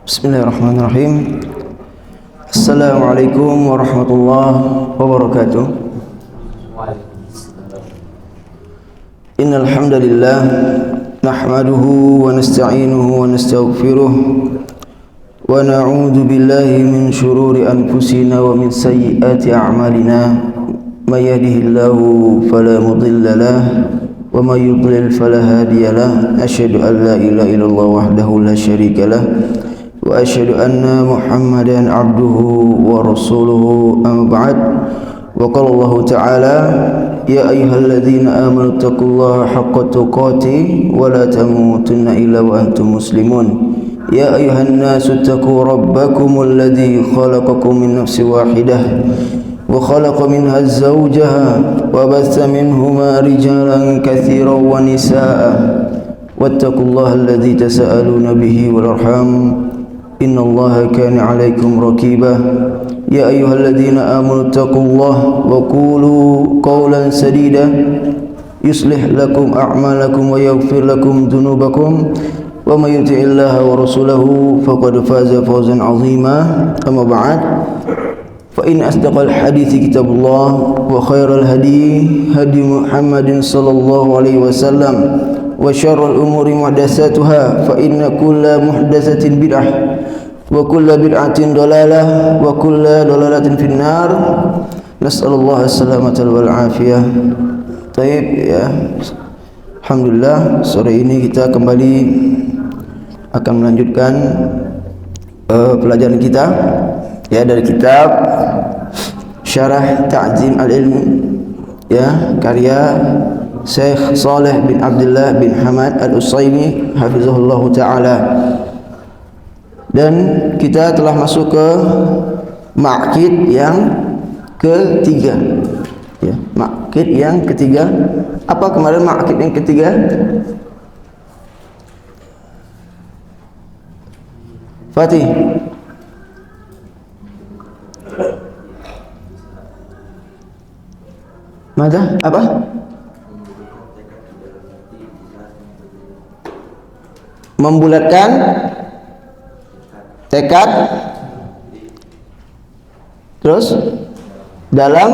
Bismillahirrahmanirrahim. Assalamualaikum warahmatullahi wabarakatuh. Innal hamdalillah nahmaduhu wa nasta'inuhu wa nastaghfiruh wa na'udzu billahi min shururi anfusina wa min sayyiati a'malina. May yahdihillahu fala mudilla lahu wa may yudlil fala hadiya lahu. Asyhadu an la ilaha illallah wahdahu la syarika lahu wa asyhadu anna Muhammadan abduhu wa rasuluhu. Amma ba'd. Wa qala Allah ta'ala ya ayyuhalladzina amanu taqullaha haqqa tuqatih wa la tamutunna illa wa antum muslimun. Ya ayyuhan nasu taqu rabbakumul ladzi khalaqakum min nafsin wahidah wa khalaqa minha zawjaha wa batha minhuma rijalan katsiran wa nisaa'a wattaqullaha alladzi tasaaluna bihi wal arham innallaha kana 'alaikum raqiba. Ya ayyuhalladzina amanu taqullaha wa qulu qawlan sadida yuslih lakum a'malakum wa yaghfir lakum dhunubakum wa may yuti'illaha wa rasulahu faqad faza fawzan 'azima. Amma ba'd. Fa in asdaqal hadithi kitabullah wa khairal hadi hadi Muhammadin sallallahu alaihi wasallam wa syarrul umuri muhdatsatuha fa inna kulla muhdatsatin bid'ah wa kulla bid'atin dalalah wa kulla dalalatin finnar. Nas'alullah as-salamata wal afiyah. Baik ya. Alhamdulillah, sore ini kita kembali akan melanjutkan pelajaran kita ya dari kitab Syarah Ta'zim al-Ilm ya, karya Syekh Saleh bin Abdullah bin Hamad al-Utsaimin hafizahullah ta'ala. Dan kita telah masuk ke ma'qid yang ketiga ya, ma'qid yang ketiga. Apa kemarin ma'qid yang ketiga? Fatih, Mada? Apa? Membulatkan tekad. Terus dalam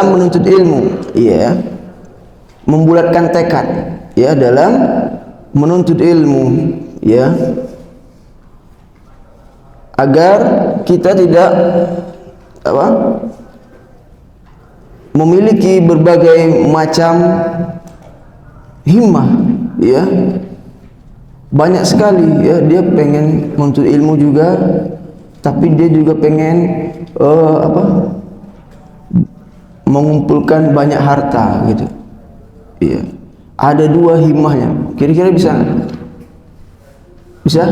menuntut ilmu, iya. Membulatkan tekad, ya, dalam menuntut ilmu, ya. Agar kita tidak memiliki berbagai macam himmah, ya. Banyak sekali ya, dia pengen menuntut ilmu juga, tapi dia juga pengen mengumpulkan banyak harta gitu. Iya. Ada dua himmahnya. Kira-kira bisa? Bisa?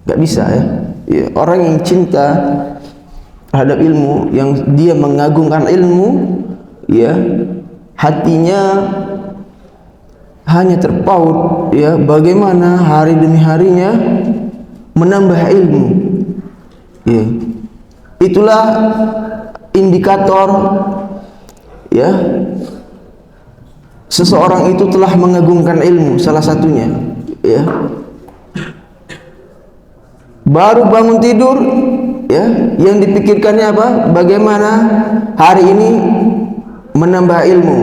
Gak bisa ya. Iya. Orang yang cinta terhadap ilmu, yang dia mengagungkan ilmu, ya, hatinya hanya terpaut ya bagaimana hari demi harinya menambah ilmu. Ya. Itulah indikator ya seseorang itu telah mengagungkan ilmu, salah satunya ya. Baru bangun tidur ya, yang dipikirkannya apa? Bagaimana hari ini menambah ilmu.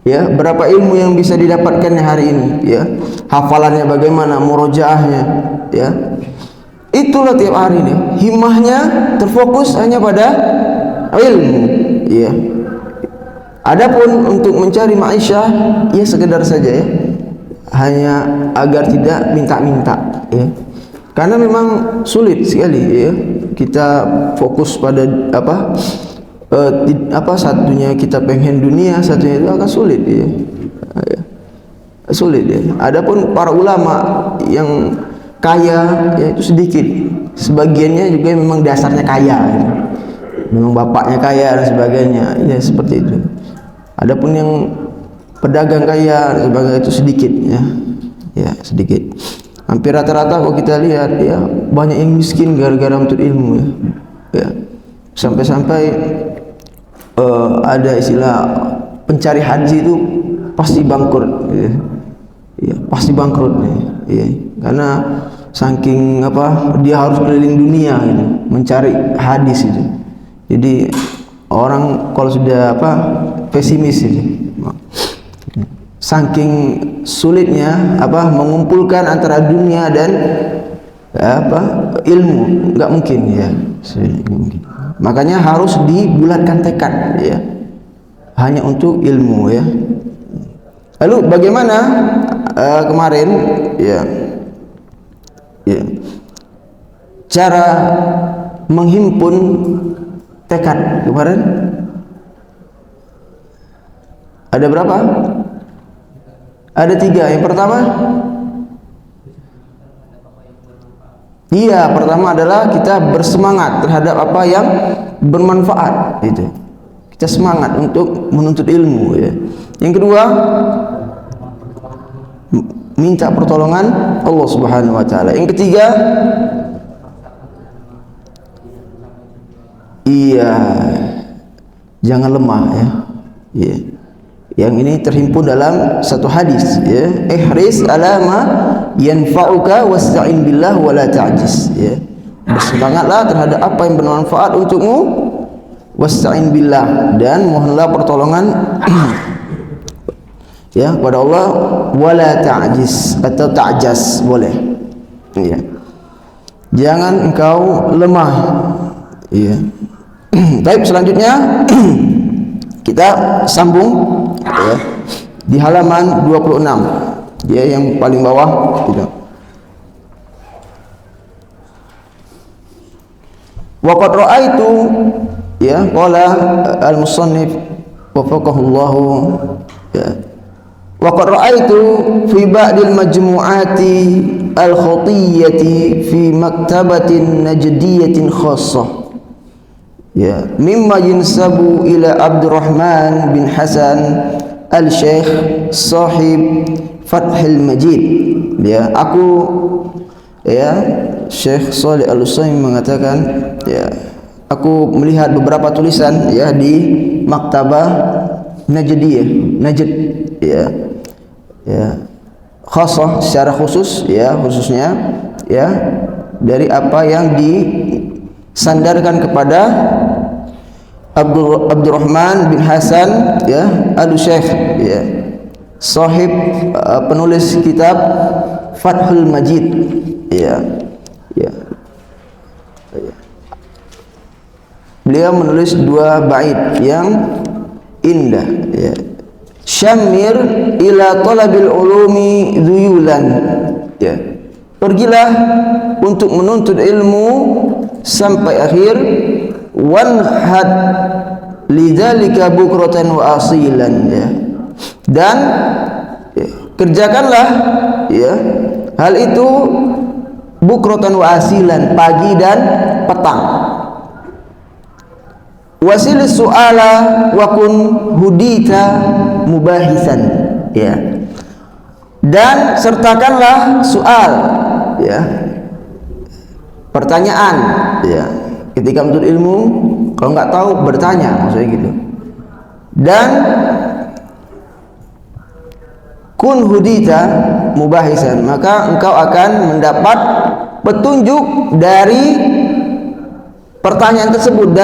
Ya, berapa ilmu yang bisa didapatkannya hari ini, ya. Hafalannya bagaimana, murojaahnya, ya. Itulah tiap hari ini. Himmahnya terfokus hanya pada ilmu, ya. Adapun untuk mencari ma'isyah, ya sekedar saja ya. Hanya agar tidak minta-minta, ya. Karena memang sulit sekali ya. Kita fokus pada satunya kita pengen dunia, satunya itu akan sulit ya. Sulit ya. Adapun para ulama yang kaya, ya itu sedikit. Sebagiannya juga memang dasarnya kaya, gitu. Memang bapaknya kaya dan sebagainya, ya seperti itu. Adapun yang pedagang kaya dan sebagainya itu sedikit, ya sedikit. Hampir rata-rata kalau kita lihat, ya banyak yang miskin gara-gara untuk ilmu, ya. Sampai-sampai ada istilah pencari haji itu pasti bangkrut, ya pasti bangkrut, ya. Karena saking dia harus keliling dunia gitu, mencari hadis itu. Jadi orang kalau sudah pesimis itu, saking sulitnya mengumpulkan antara dunia dan ilmu, nggak mungkin, ya. Makanya harus dibulatkan tekad, ya, hanya untuk ilmu, ya. Lalu bagaimana kemarin, ya cara menghimpun tekad kemarin? Ada berapa? Ada 3. Yang pertama, pertama adalah kita bersemangat terhadap apa yang bermanfaat, itu. Kita semangat untuk menuntut ilmu, ya. Yang kedua, minta pertolongan Allah Subhanahu wa taala. Yang ketiga, jangan lemah, ya. Yang ini terhimpun dalam satu hadis, ya. Ihris ala ma yanfa'uka wasta'in billah wa la ta'jiz, ya. Bersemangatlah terhadap apa yang bermanfaat untukmu, wasta'in billah, dan mohonlah pertolongan ya kepada Allah, wala ta'jiz atau ta'jaz boleh, ya. Jangan engkau lemah, ya. Baik, selanjutnya kita sambung, ya, di halaman 26, ya, yang paling bawah, tidak. Wa qad ra'aitu, ya, qala al-musannif wafaqahullahu, ya. Wa qad ra'aitu fi ba'dil majmu'ati al-khutiyyati fi maktabatin najdiyatin khassah, ya, mimma yunsabu ila Abdurrahman bin Hasan al-Syekh sahib Fathul Majid, ya. Syekh Shalih Al-Utsaimin mengatakan, ya, aku melihat beberapa tulisan, ya, di maktabah Najd, ya, khassah, secara khusus, ya, khususnya, ya, dari apa yang disandarkan kepada Abdurrahman bin Hasan, ya, al-Syekh, ya, sahib penulis kitab Fathul Majid, ya. Beliau menulis 2 bait yang indah, ya. Syamir ila talabil ulumi dhuyulan, ya. Pergilah untuk menuntut ilmu sampai akhir, wanhad lidzalika bukratan wa asilan, ya. Dan, ya, kerjakanlah, ya, hal itu bukratan wa asilan, pagi dan petang. Wasil su'ala wa kun hudita mubahisan, ya. Dan sertakanlah soal, ya, pertanyaan, ya, ketika menuntut ilmu. Kalau nggak tahu, bertanya, maksudnya gitu. Dan kun hudita mubahisan, maka engkau akan mendapat petunjuk dari pertanyaan tersebut,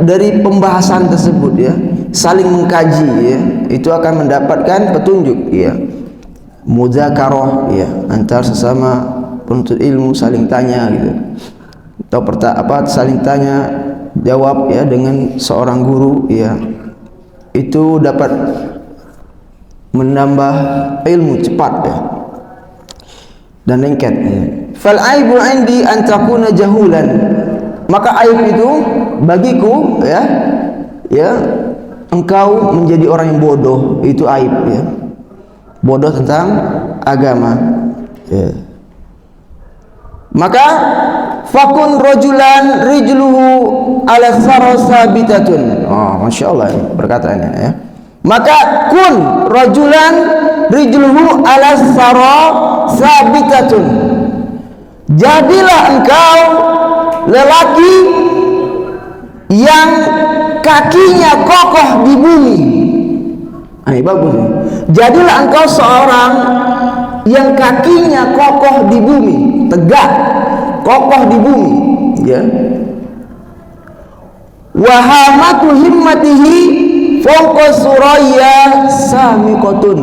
dari pembahasan tersebut, ya. Saling mengkaji, ya, itu akan mendapatkan petunjuk, ya. Mudzakarah, ya, antar sesama penuntut ilmu, saling tanya, gitu. Atau saling tanya jawab, ya, dengan seorang guru, ya. Itu dapat menambah ilmu cepat, ya, dan lengket, ya. Fal aibu indi an takuna jahulan, maka aib itu bagiku, ya, engkau menjadi orang yang bodoh, itu aib, ya. Bodoh tentang agama, ya. Maka fakun rajulan rijluhu ala sarasa bitatun. Oh, Masya Allah perkataannya ya. Maka kun rajulan rijluhu ala sarasa bitatun. Jadilah engkau lelaki yang kakinya kokoh di bumi. Ini bagus. Jadilah engkau seorang yang kakinya kokoh di bumi, tegak, kokoh di bumi, ya. Wahamatu himmatihi fawqa suraya samiqatun.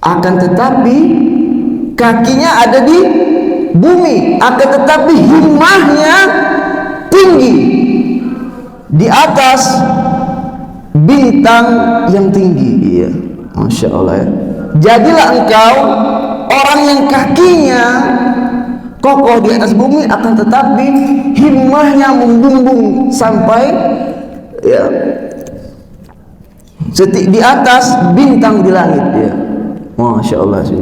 Akan tetapi kakinya ada di bumi, akan tetapi himmahnya tinggi di atas bintang yang tinggi. Iya, Masya Allah ya. Jadilah engkau orang yang kakinya kokoh di atas bumi, akan tetapi himmahnya membumbung sampai ya di atas bintang di langit ya. Masya Allah sih.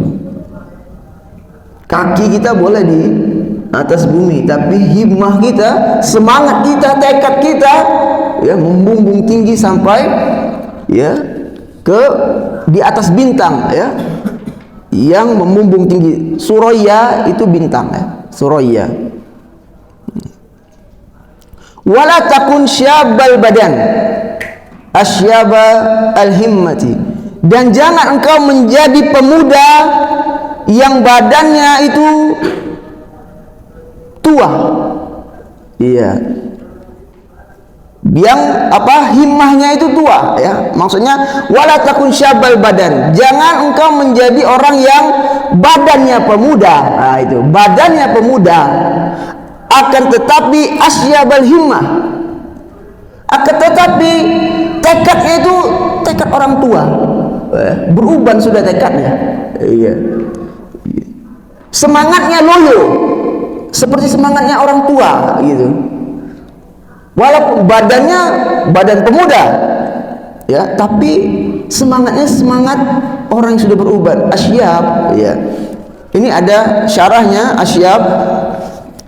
Kaki kita boleh di atas bumi, tapi himmah kita, semangat kita, tekad kita ya membumbung tinggi sampai ya ke di atas bintang ya, yang membumbung tinggi. Suraya itu bintang ya, suraya. Wala takun syabal badan asyaba al-himmati. Dan jangan engkau menjadi pemuda yang badannya itu tua. Iya. Yang apa? Himmahnya itu tua ya. Maksudnya wala takun syabal badan. Jangan engkau menjadi orang yang badannya pemuda. Nah, itu. Badannya pemuda akan tetapi asyabal himmah. Akan tetapi tekadnya itu tekad orang tua. Beruban sudah tekadnya. Iya. Semangatnya loyo seperti semangatnya orang tua gitu. Walaupun badannya badan pemuda ya, tapi semangatnya semangat orang yang sudah beruban, asyab ya. Ini ada syarahnya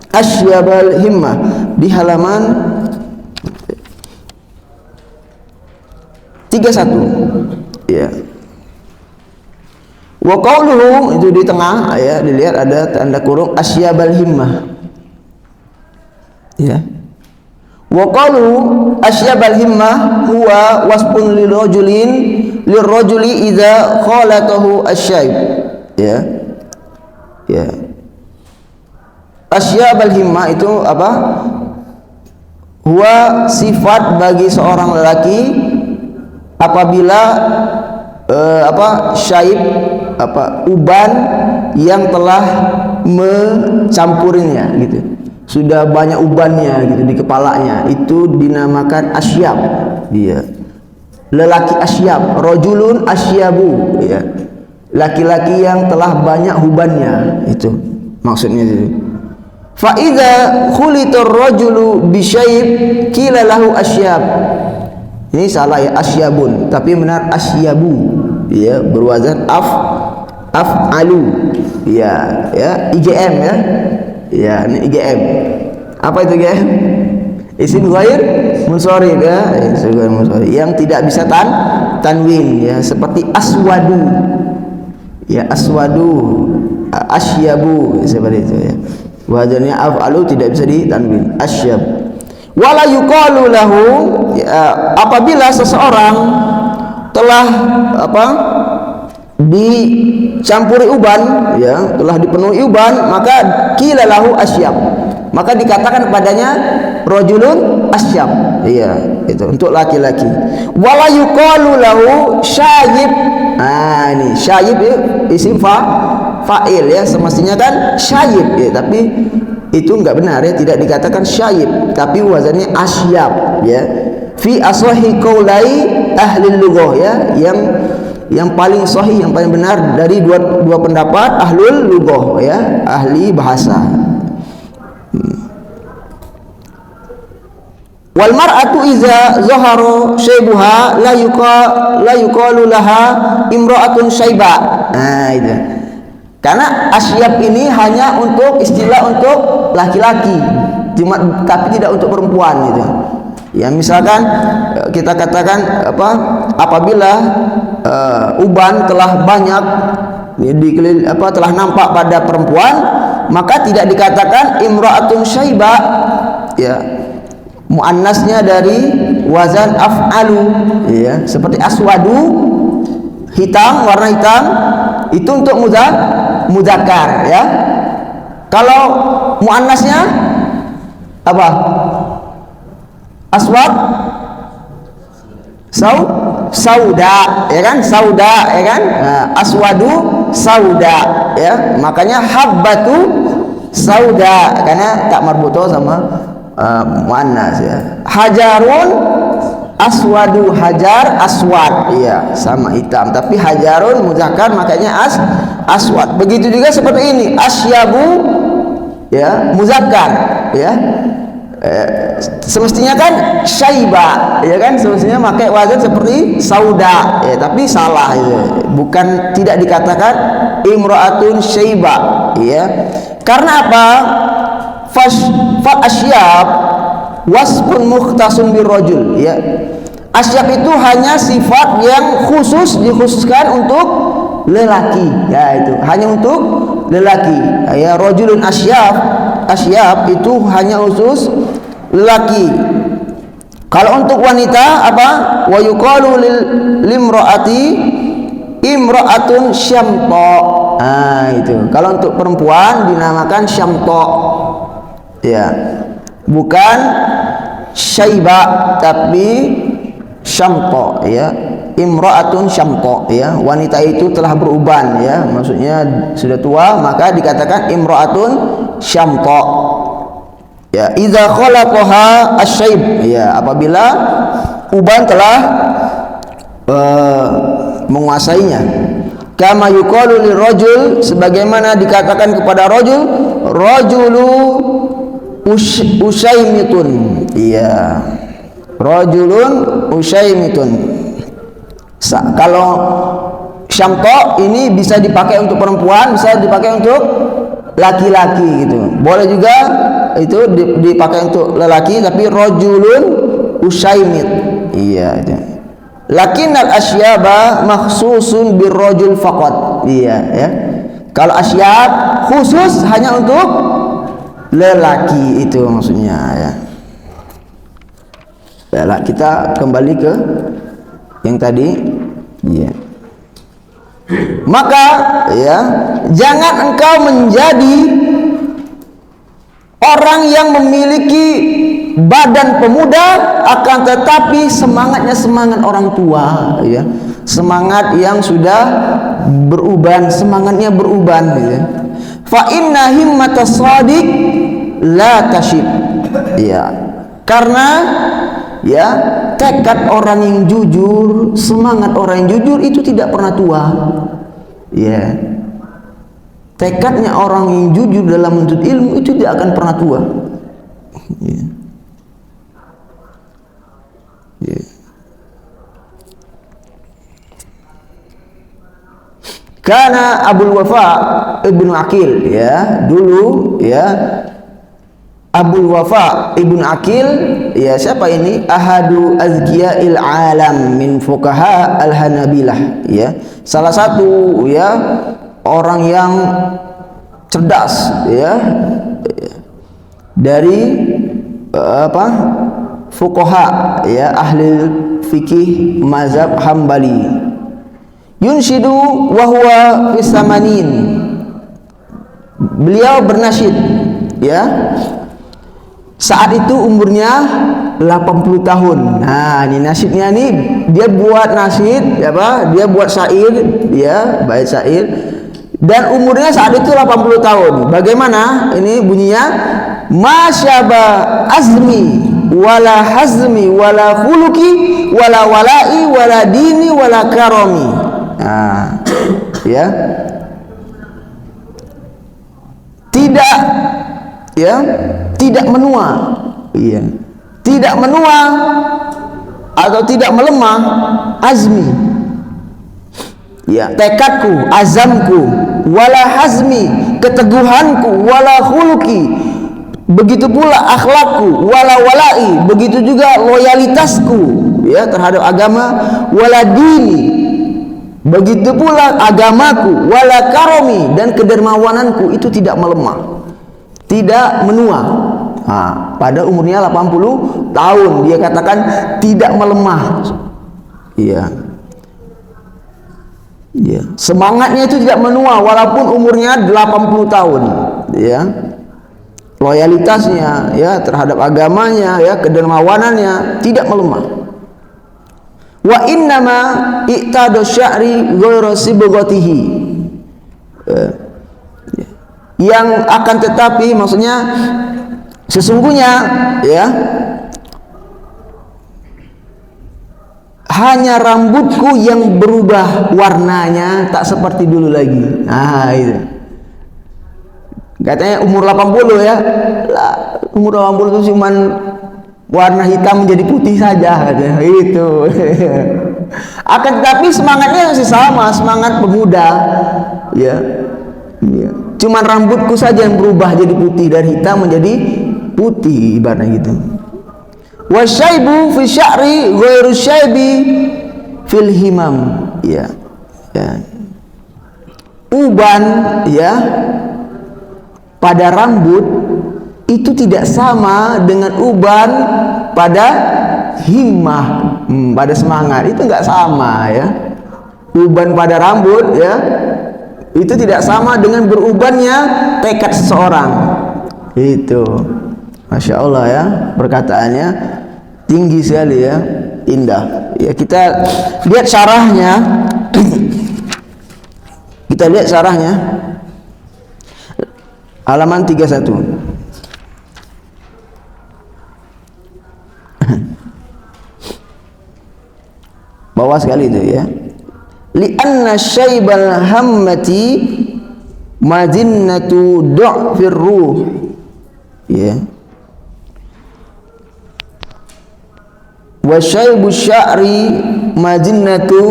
asyabal himmah di halaman 31 ya. Wa qauluhu itu di tengah ya, dilihat ada tanda kurung asyabal himmah ya. Wa qauluhu asyabal himmah huwa wasfun lirrajuli idza khalatahu asyayb ya. Ya. Asyabal himmah itu apa? Huwa sifat bagi seorang lelaki apabila syaib uban yang telah mencampurinya gitu, sudah banyak ubannya gitu di kepalanya, itu dinamakan asyab. Dia lelaki asyab, rajulun asyabu ya, laki-laki yang telah banyak ubannya, itu maksudnya itu. Fa idza khulitar rajulu bi syaib qila lahu asyab. Ini salah ya, asyabun, tapi benar asyabu ya, berwazan af'alu ya, IGM ya. Ya, ini IGM. Apa itu IGM? Isim ghair munsharif ya, isim ghair munsharif yang tidak bisa tanwin ya, seperti aswadu. Ya, aswadu, asyabu seperti itu ya. Wazannya af'alu tidak bisa ditanwin, asyab. Wala yuqalu lahu ya, apabila seseorang telah dicampuri uban ya, telah dipenuhi uban, maka qila lahu asyab, maka dikatakan padanya rajulun asyab. Iya, itu untuk laki-laki. Wala yuqalu lahu syayib. Nah, ini syayib ya, isim fa'il ya, semestinya kan syayib ya, tapi itu enggak benar ya, tidak dikatakan syayib, tapi wazannya asyab ya. Fi ashahi qaulai ahli lughah ya, yang paling sahih, yang paling benar dari dua pendapat ahlul lughah ya, ahli bahasa. Wal mar'atu iza zahara syaibuha la yuqalu laha imra'atun syaiba. Nah, itu. Karena asyab ini hanya untuk istilah untuk laki-laki, tapi tidak untuk perempuan gitu. Ya, misalkan kita katakan apabila uban telah banyak telah nampak pada perempuan, maka tidak dikatakan imra'atun syaiba, ya, muannasnya dari wazan af'alu, ya, seperti aswadu, hitam, warna hitam, itu untuk muzakkar, ya. Kalau muannasnya apa? Aswad, sauda, ya kan? Sauda, ya kan? Nah, aswadu sauda, ya. Makanya habbatu sauda karena tak marbuto sama muannas, ya. Hajarun aswadu, hajar aswad, ya, sama hitam, tapi hajarun muzakkar makanya aswad. Begitu juga seperti ini, asyabu, ya, muzakkar, ya. Semestinya kan syaiba, ya kan, semestinya pakai wazan seperti sauda, ya, tapi salah itu, bukan, tidak dikatakan imra'atun syaiba, ya. Karena apa? Fal asyab wasfun mukhtasun birrajul, ya. Asyab itu hanya sifat yang dikhususkan untuk lelaki, ya, itu hanya untuk lelaki, ya. Rajulun asyab itu hanya khusus lelaki. Kalau untuk wanita apa? Wa yuqalu limraati imraatun syamta. Nah, itu. Kalau untuk perempuan dinamakan syamta. Ya. Bukan syaiba tapi syamta, ya. Imraatun syamta, ya. Wanita itu telah beruban, ya. Maksudnya sudah tua, maka dikatakan imraatun syamta. Ya, idza khalaqaha asyaib, ya, apabila uban telah menguasainya. Kama yuqalu lirajul, sebagaimana dikatakan kepada rajulu usaimitun, ya, rajulun usaimitun. Kalau syamta ini bisa dipakai untuk perempuan, bisa dipakai untuk laki-laki gitu. Boleh juga itu dipakai untuk lelaki, tapi rajulun usaimit, iya, itu. Lakinnal asyaba makhsusun birrajul faqat, iya, ya. Kalau asyab khusus hanya untuk lelaki, itu maksudnya, ya. Baiklah, kita kembali ke yang tadi, iya. Maka, ya, jangan engkau menjadi orang yang memiliki badan pemuda akan tetapi semangatnya semangat orang tua, ya. Semangat yang sudah semangatnya beruban, ya. Fa inna himmatas shadiq la tashib, ya. Karena, ya, tekad orang yang jujur, semangat orang yang jujur itu tidak pernah tua, ya. Tekadnya orang yang jujur dalam menuntut ilmu itu tidak akan pernah tua, ya. Ya. Karena Abul Wafa Ibnu Aqil, ya, dulu, ya, Abul Wafa Ibnu Aqil, ya, siapa ini? Ahadu azkiya'il alam min fuqaha al-Hanabilah, ya. Salah satu, ya, orang yang cerdas, ya, dari fuqaha, ya, ahli fikih mazhab Hambali. Yunshidu wa huwa fisamanin. Beliau bernasyid, ya. Saat itu umurnya 80 tahun. Nah, ini nasyidnya nih, dia buat nasyid, ya, dia buat syair, ya, bait syair, dan umurnya saat itu 80 tahun. Bagaimana ini bunyinya? Masyaba azmi wala hazmi wala khuluqi wala walai wala dini wala karami. Nah, ya. Tidak, ya, tidak menua, iya, tidak menua atau tidak melemah azmi, ya, tekadku, azamku, wala hazmi, keteguhanku, wala khulqi, begitu pula akhlakku, wala walai, begitu juga loyalitasku ya terhadap agama, wala dini, begitu pula agamaku, wala karomi, dan kedermawananku itu tidak melemah, tidak menua. Nah, pada umurnya 80 tahun dia katakan tidak melemah. Iya. Ya, semangatnya itu tidak menua walaupun umurnya 80 tahun, ya. Loyalitasnya ya terhadap agamanya, ya, kedermawanannya tidak melemah. Wa innama i'tadu sya'ri ghairu sibghatihi. Yang akan tetapi maksudnya sesungguhnya ya hanya rambutku yang berubah warnanya, tak seperti dulu lagi. Nah itu katanya umur 80 ya, umur 80 itu cuman warna hitam menjadi putih saja katanya itu. Akan tetapi semangatnya masih sama, semangat pemuda ya, ya. Cuman rambutku saja yang berubah jadi putih, dari hitam menjadi putih ibaratnya gitu. Wasyaibu fi sya'ri ghairu syaibi fil himam, ya, ya. Uban ya pada rambut itu tidak sama dengan uban pada himmah, pada semangat itu enggak sama ya. Uban pada rambut ya itu tidak sama dengan berubannya tekad seseorang. Itu Masya Allah ya, perkataannya tinggi sekali ya, indah ya. Kita lihat syarahnya. Kita lihat syarahnya halaman 31. Bawah sekali itu ya. Li'anna syaibal hammati majinnatu du'fir ruh, ya. Wa syaibu sya'ri majinnatu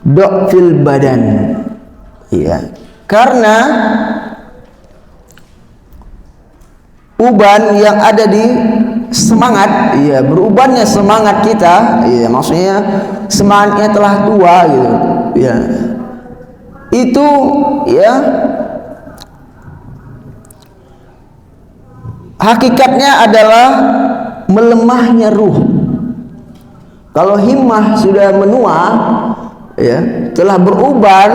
du'fil badan, ya. Karena uban yang ada di semangat, ya, berubannya semangat kita, ya, maksudnya semangatnya telah tua gitu, ya. Itu ya hakikatnya adalah melemahnya ruh. Kalau himmah sudah menua, ya, telah beruban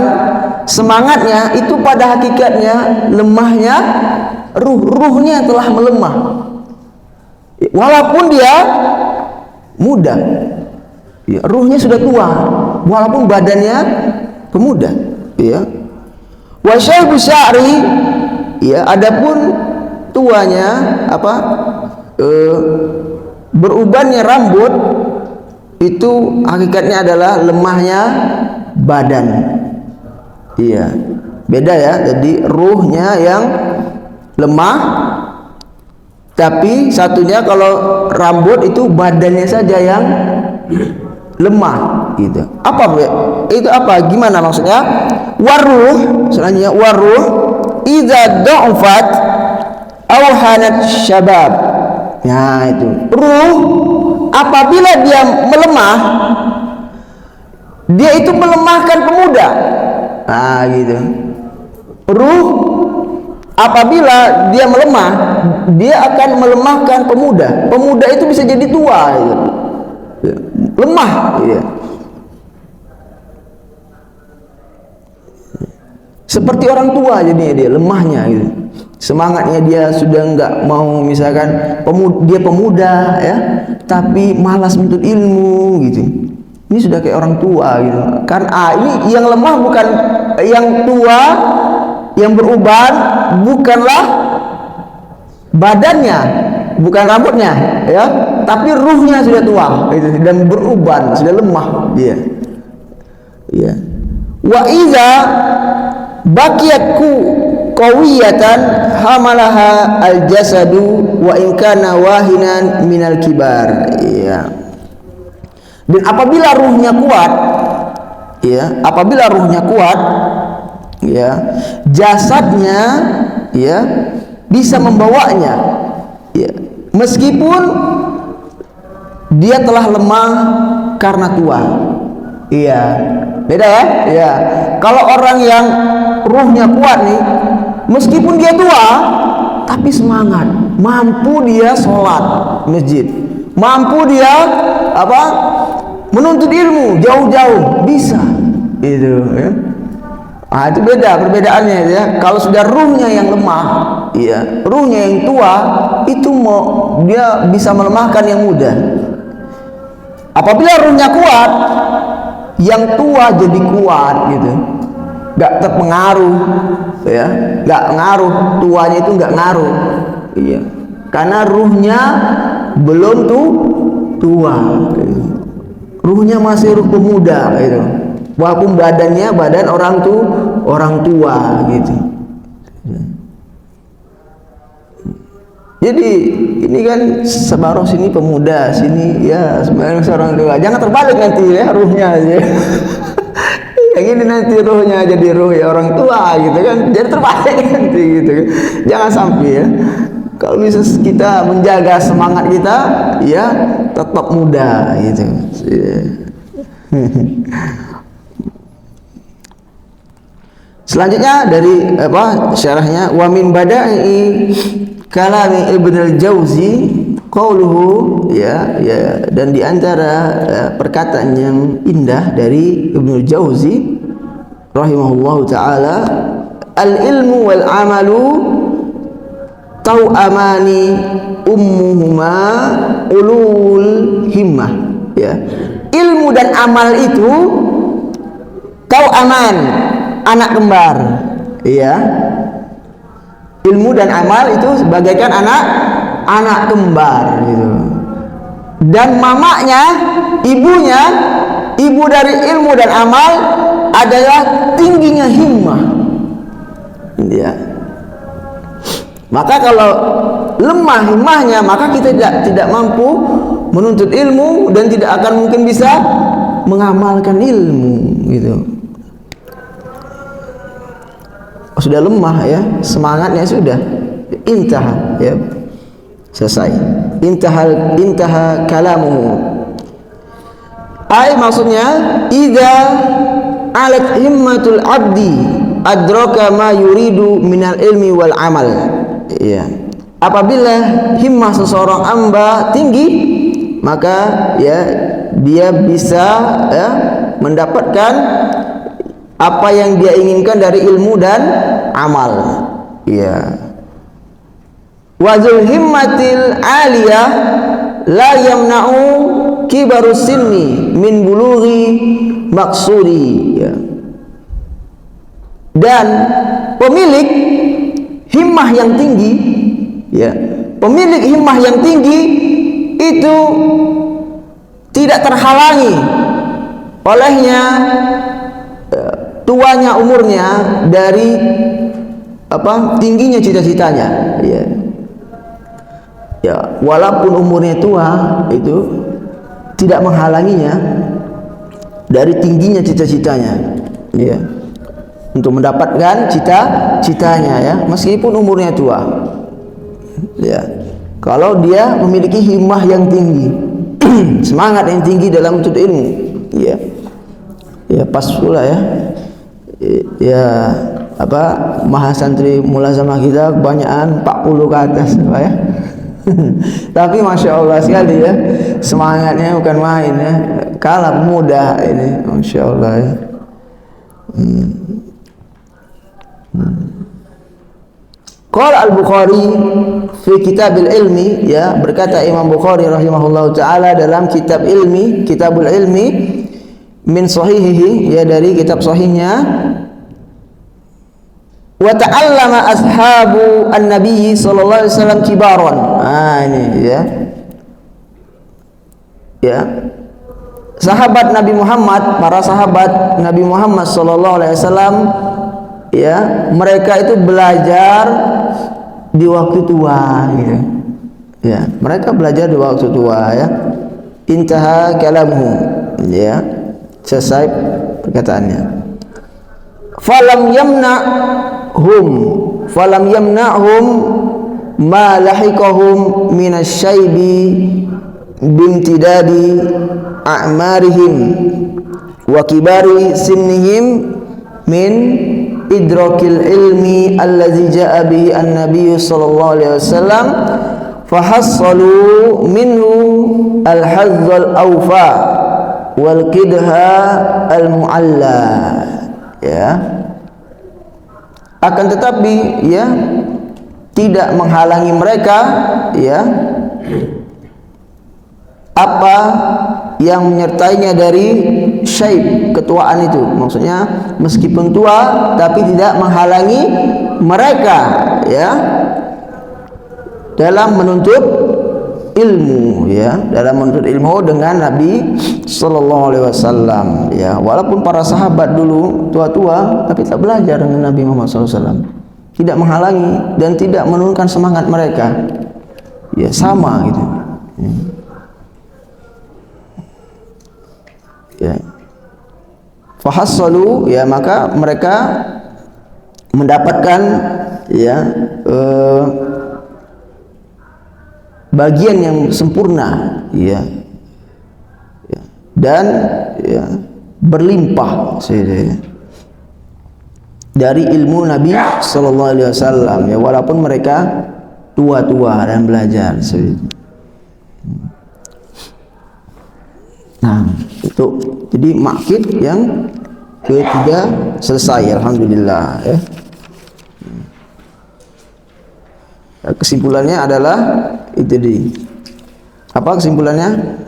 semangatnya, itu pada hakikatnya lemahnya ruhnya telah melemah. Walaupun dia muda, ya, ruhnya sudah tua, walaupun badannya pemuda, ya. Wa syaibu sya'ri, ya, adapun tuanya apa? Berubannya rambut itu hakikatnya adalah lemahnya badan. Iya, beda ya. Jadi ruhnya yang lemah, tapi satunya kalau rambut itu badannya saja yang lemah gitu. Apa itu apa? Gimana maksudnya? Waruh, selanjutnya waruh idza da'ufat aw hanat syabab. Nah, itu. Ruh apabila dia melemah, dia itu melemahkan pemuda. Nah, gitu. Ruh apabila dia melemah, dia akan melemahkan pemuda. Pemuda itu bisa jadi tua, gitu. Lemah, gitu. Seperti orang tua jadinya dia, lemahnya gitu. Semangatnya dia sudah enggak mau, misalkan dia pemuda ya, tapi malas menuntut ilmu gitu. Ini sudah kayak orang tua gitu. Kan ini yang lemah bukan yang tua, yang beruban bukanlah badannya, bukan rambutnya ya, tapi ruhnya sudah tua gitu, dan beruban, sudah lemah dia. Ya. Wa idza baqiyatku qawiyatan hamalaha al-jasadu wa in kana wahinan minal kibar, ya. Dan apabila ruhnya kuat, ya, apabila ruhnya kuat, ya, jasadnya, ya, bisa membawanya, ya, meskipun dia telah lemah karena tua. Iya, beda ya. Ya, kalau orang yang ruhnya kuat nih, meskipun dia tua, tapi semangat, mampu dia sholat masjid, mampu dia apa, menuntut ilmu jauh-jauh, bisa, itu ya. Ah, itu beda perbedaannya ya. Kalau sudah ruhnya yang lemah, ya, ruhnya yang tua, itu mau dia bisa melemahkan yang muda. Apabila ruhnya kuat, yang tua jadi kuat gitu, nggak terpengaruh, ya, nggak ngaruh, tuanya itu nggak ngaruh, iya, karena ruhnya belum tua, gitu. Ruhnya masih ruh pemuda, gitu. Walaupun badannya badan orang tua, gitu. Jadi ini kan sebaros sini pemuda, sini ya sebenarnya seorang tua. Jangan terbalik nanti ya ruhnya aja. Yang ini nanti ruhnya jadi ruh ya orang tua gitu kan. Jadi terbalik nanti gitu. Jangan sampai ya. Kalau bisa kita menjaga semangat kita, ya tetap muda gitu. Selanjutnya dari apa syarahnya, wa min bada'i kalami Ibn al-Jauzi qauluhu, ya, ya, dan di antara perkataan yang indah dari Ibn al-Jauzi rahimahullahu taala, al-ilmu wal amalu tau'amani ummuhuma ulul himmah, ya. Ilmu dan amal itu tau'aman, anak kembar, ya. Ilmu dan amal itu sebagaikan anak kembar gitu. Dan mamanya, ibunya, ibu dari ilmu dan amal adalah tingginya himmah, ya. Maka kalau lemah himmahnya, maka kita tidak mampu menuntut ilmu dan tidak akan mungkin bisa mengamalkan ilmu gitu. Sudah lemah ya, semangatnya sudah intaha, ya, selesai, intaha kalamuhu. Ai maksudnya idza alat himmatul abdi adraka ma yuridu minal ilmi wal amal, ya. Apabila himmah seseorang hamba tinggi, maka ya dia bisa, ya, mendapatkan apa yang dia inginkan dari ilmu dan amal, ya. Wazul himmatil aliyah la yamna'u kibarus sinni min bulughi maksudi, ya. Dan pemilik himmah yang tinggi, ya, pemilik himmah yang tinggi itu tidak terhalangi olehnya tuanya umurnya dari apa tingginya cita-citanya, ya. Ya, walaupun umurnya tua itu tidak menghalanginya dari tingginya cita-citanya, ya, untuk mendapatkan cita-citanya, ya, meskipun umurnya tua, ya. Kalau dia memiliki himmah yang tinggi, semangat yang tinggi dalam menuntut ilmu, ya, ya, pas pula ya. Ya, apa mahasantri mulazamah kita kebanyakan 40 ke atas, Pak, ya. Tapi masya Allah sekali ya, semangatnya bukan main ya, kalah muda ini, masya Allah ya. Qala al-Bukhari fi Kitabil Ilmi, ya, berkata Imam Bukhari rahimahullahu taala dalam kitab ilmi, Kitabul Ilmi, min sahihihi, ya, dari kitab sahihnya, wa ta'allama ashabu an-nabi sallallahu alaihi wasallam kibaran. Ah, ini ya. Ya. Sahabat Nabi Muhammad, para sahabat Nabi Muhammad sallallahu alaihi wasallam, ya, mereka itu belajar di waktu tua, gitu. Ya, mereka belajar di waktu tua, ya. Intaha kalamuhu, ya. Selesai perkataannya. Falam yamna'hum ma lahiqahum minasyaibi bimtidadi a'marihim wa kibari sinnihim min idrakil ilmi allazi ja'a bihi an-nabiy sallallahu alaihi wasallam fahassalu minhu al-hazzal awfa wal qidha al-mu'alla. Ya, akan tetapi ya tidak menghalangi mereka ya apa yang menyertainya dari syaib, ketuaan itu. Maksudnya meskipun tua tapi tidak menghalangi mereka ya dalam menuntut ilmu ya, dalam menuntut ilmu dengan Nabi sallallahu alaihi wasallam ya. Walaupun para sahabat dulu tua-tua tapi tak belajar dengan Nabi Muhammad sallallahu alaihi wasallam, tidak menghalangi dan tidak menurunkan semangat mereka. Ya, sama gitu. Ya. Fahassalu ya, maka mereka mendapatkan ya bagian yang sempurna ya, ya. Dan ya, berlimpah dari ilmu Nabi sallallahu alaihi wasallam ya, walaupun mereka tua-tua dan belajar. Nah, itu jadi makkit yang ketiga selesai, alhamdulillah ya. Kesimpulannya adalah itu di apa kesimpulannya?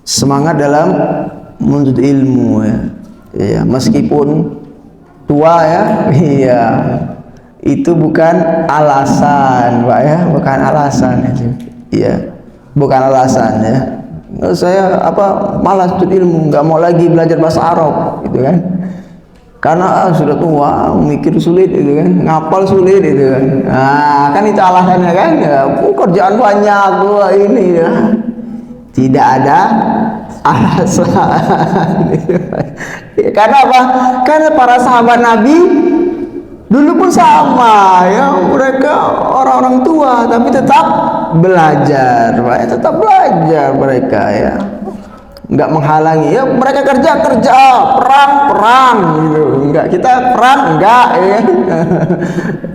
Semangat dalam menuntut ilmu ya. Ya, meskipun tua ya, iya. Itu bukan alasan, Pak ya, bukan alasan itu. Iya. Bukan alasan ya. Saya malas tuntut ilmu, nggak mau lagi belajar bahasa Arab gitu kan. Karena sudah tua, mikir sulit itu kan, ngapal sulit itu kan. Nah, kan itu alasannya kan. Ya, kerjaan banyak gua ini ya. Tidak ada alasan. Karena apa? Karena para sahabat Nabi dulu pun sama ya, mereka orang-orang tua tapi tetap belajar, tetap belajar mereka ya, nggak menghalangi ya. Mereka kerja, perang gitu, enggak, kita perang enggak ya.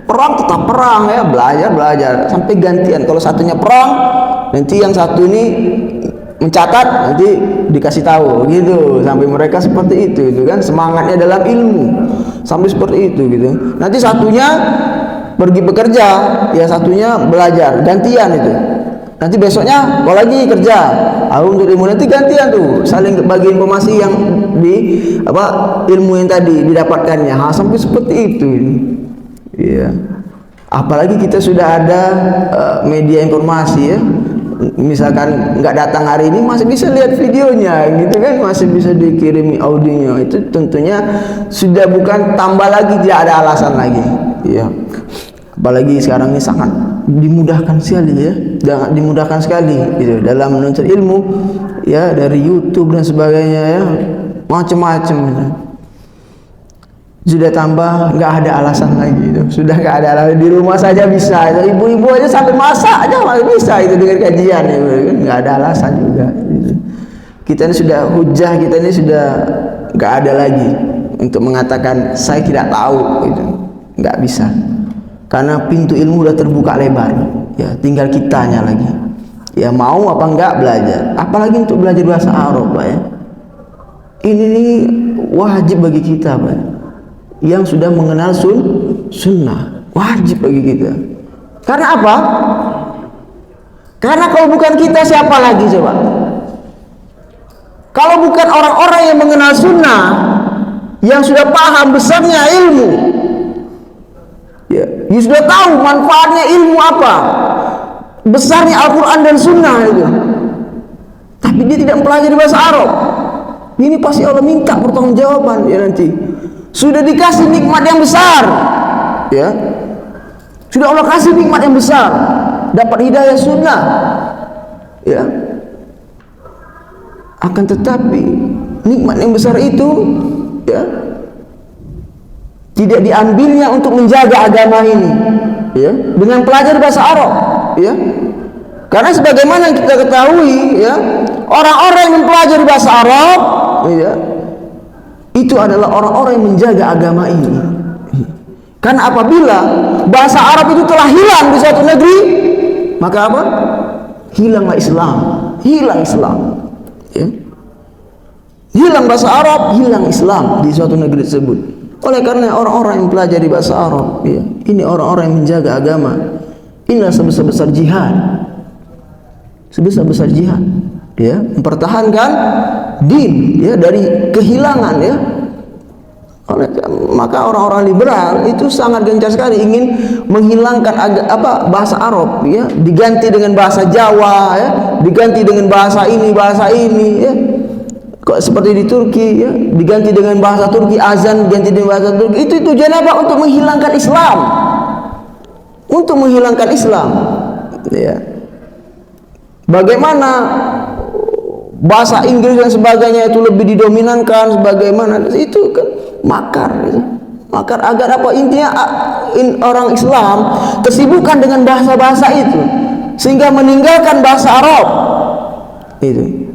Perang tetap perang ya, belajar sampai gantian. Kalau satunya perang, nanti yang satu ini mencatat, nanti dikasih tahu gitu, sampai mereka seperti itu kan, semangatnya dalam ilmu sampai seperti itu gitu. Nanti satunya pergi bekerja, ya satunya belajar, gantian itu. Nanti besoknya kalau lagi kerja, untuk ilmu nanti gantian tuh, saling bagi informasi yang di ilmu yang tadi didapatkannya. Sampai seperti itu ini. Iya. Apalagi kita sudah ada media informasi ya. Misalkan nggak datang hari ini, masih bisa lihat videonya gitu kan, masih bisa dikirimi audionya. Itu tentunya sudah bukan tambah lagi, tidak ada alasan lagi ya. Apalagi sekarang ini sangat dimudahkan sekali ya, dimudahkan sekali gitu dalam menuntut ilmu ya, dari YouTube dan sebagainya ya, macam-macam gitu. Sudah tambah nggak ada alasan lagi itu, sudah nggak ada alasan, di rumah saja bisa, ibu-ibu aja sampai masak aja masih bisa itu dengan kajian ya, nggak ada alasan juga gitu. Kita ini sudah hujah, kita ini sudah nggak ada lagi untuk mengatakan saya tidak tahu gitu, nggak bisa, karena pintu ilmu sudah terbuka lebar ya, tinggal kitanya lagi ya, mau apa enggak belajar, apalagi untuk belajar bahasa Arab Pak ya. Ini wajib bagi kita Pak, yang sudah mengenal sunnah, wajib bagi kita. Karena apa? Karena kalau bukan kita, siapa lagi coba? Kalau bukan orang-orang yang mengenal sunnah, yang sudah paham besarnya ilmu ya, yang sudah tahu manfaatnya ilmu apa, besarnya Al-Quran dan sunnah itu, tapi dia tidak mempelajari bahasa Arab, ini pasti Allah minta pertanggungjawaban ya nanti. Sudah dikasih nikmat yang besar ya, sudah Allah kasih nikmat yang besar, dapat hidayah sunnah ya, Akan tetapi nikmat yang besar itu ya tidak diambilnya untuk menjaga agama ini ya dengan pelajari bahasa Arab ya. Karena sebagaimana kita ketahui ya, orang-orang yang mempelajari bahasa Arab ya, itu adalah orang-orang yang menjaga agama ini. Karena apabila bahasa Arab itu telah hilang di suatu negeri, maka apa? Hilanglah Islam, hilang Islam ya. Hilang bahasa Arab, hilang Islam di suatu negeri tersebut. Oleh karena orang-orang yang pelajari bahasa Arab ya, ini orang-orang yang menjaga agama. Inilah sebesar-besar jihad, sebesar-besar jihad ya, mempertahankan din ya dari kehilangan ya. Maka orang-orang liberal itu sangat gencar sekali ingin menghilangkan bahasa Arab ya, diganti dengan bahasa Jawa ya, diganti dengan bahasa ini ya. Kok seperti di Turki ya, diganti dengan bahasa Turki, azan diganti dengan bahasa Turki. Itu tujuannya apa? Untuk menghilangkan Islam, untuk menghilangkan Islam ya. Bagaimana bahasa Inggris dan sebagainya itu lebih didominankan, sebagaimana itu kan makar gitu. Makar agar apa? Intinya orang Islam tersibukkan dengan bahasa-bahasa itu sehingga meninggalkan bahasa Arab itu.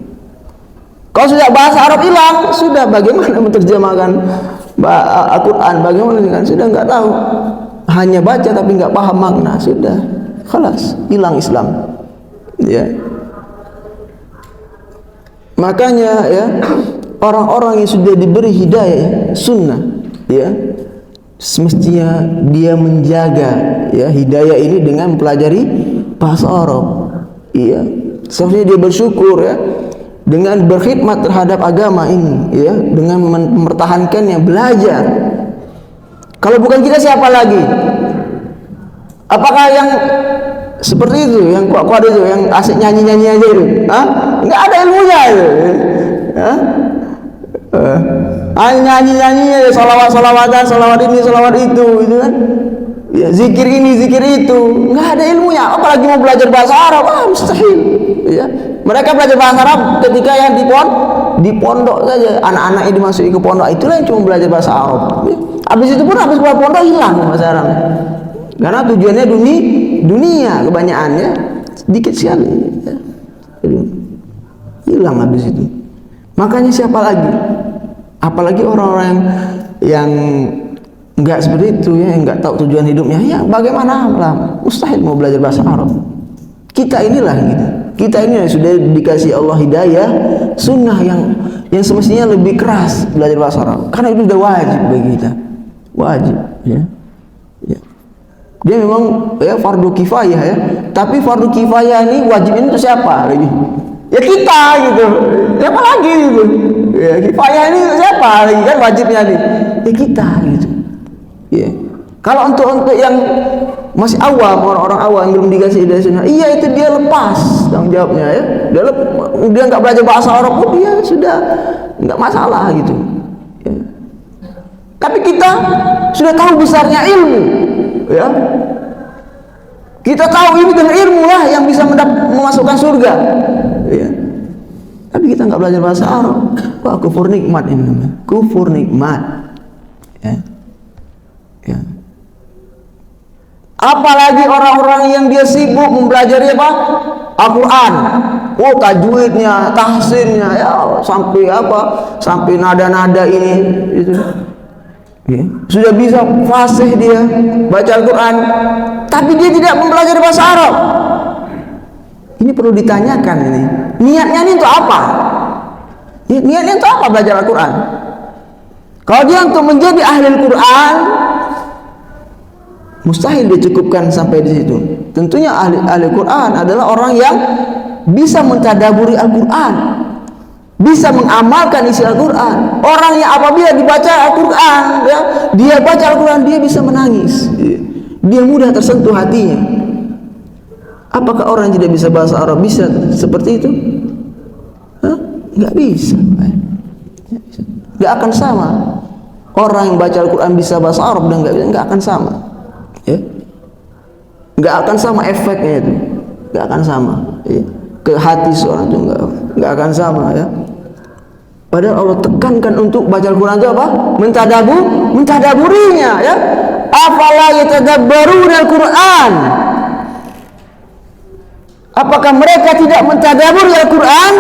Kalau sudah bahasa Arab hilang, sudah bagaimana menerjemahkan Al-Quran? Bagaimana dengan sudah nggak tahu, hanya baca tapi nggak paham makna, sudah, khalas, hilang Islam. Ya. Makanya ya, orang-orang yang sudah diberi hidayah sunnah, ya, semestinya dia menjaga ya hidayah ini dengan mempelajari bahasa Arab. Iya, seharusnya dia bersyukur ya, dengan berkhidmat terhadap agama ini ya, dengan mempertahankannya, belajar. Kalau bukan kita siapa lagi? Apakah yang seperti itu, yang kuat-kuat itu, yang asik nyanyi-nyanyi aja itu? Enggak ada ilmunya itu. Nyanyi-nyanyi aja, salawat-salawatan, salawat ini, salawat itu kan? Ya, zikir ini, zikir itu, enggak ada ilmunya. Apalagi mau belajar bahasa Arab, mustahil. Ya. Mereka belajar bahasa Arab ketika yang di pondok saja, anak-anak ini dimasuki ke pondok, itulah yang cuma belajar bahasa Arab. Habis itu pun habis keluar pondok hilang bahasa Arab. Karena tujuannya dunia kebanyakannya, sedikit sekali. Ya. Hilang habis itu. Makanya siapa lagi? Apalagi orang-orang yang enggak seperti itu ya, yang enggak tahu tujuan hidupnya, ya bagaimana lah, mustahil mau belajar bahasa Arab. Kita inilah kita ini sudah dikasih Allah hidayah sunnah yang semestinya lebih keras belajar bahasa Arab, karena itu sudah wajib bagi kita, wajib ya. Dia memang ya fardu kifayah ya, tapi fardu kifayah ini wajib ini untuk siapa lagi? Ya kita gitu, siapa lagi gitu ya, kifayah ini siapa lagi kan wajibnya nih ya kita gitu ya. Kalau untuk yang masih awam, orang-orang awam yang belum dikasih hidayah sunnah, iya itu dia lepas tanggung jawabnya ya. Dia nggak belajar bahasa Arab pun dia sudah nggak masalah gitu. Ya. Tapi kita sudah tahu besarnya ilmu, ya. Kita tahu ini dengan ilmu lah yang bisa memasukkan surga. Ya. Tapi kita nggak belajar bahasa Arab, wah kufur nikmat ini namanya, kufur nikmat. Ya. Ya. Apalagi orang-orang yang dia sibuk mempelajari apa? Al-Quran. Oh, tajwidnya, tahsinnya, ya sampai apa? Sampai nada-nada ini, itu. Ya. Sudah bisa fasih dia baca Al-Quran, tapi dia tidak mempelajari bahasa Arab. Ini perlu ditanyakan ini. Niatnya ini untuk apa? Niatnya untuk apa belajar Al-Quran? Kalau dia untuk menjadi ahli Al-Quran, mustahil dicukupkan sampai di situ. Tentunya ahli Quran adalah orang yang bisa mentadaburi Al-Quran, bisa mengamalkan isi Al-Quran. Orang yang apabila dibaca Al-Quran, ya, dia baca Al-Quran, dia bisa menangis, dia mudah tersentuh hatinya. Apakah orang yang tidak bisa bahasa Arab bisa seperti itu? Nggak bisa. Nggak akan sama. Orang yang baca Al-Quran bisa bahasa Arab dan nggak akan sama. Ya, nggak akan sama efeknya itu, nggak akan sama ya. Ke hati seorang itu nggak akan sama ya. Padahal Allah tekankan untuk baca Al-Quran itu apa? Mentadaburinya, ya. Afala yatadabbaruna Al-Quran? Apakah mereka tidak mentadaburi Al-Quran?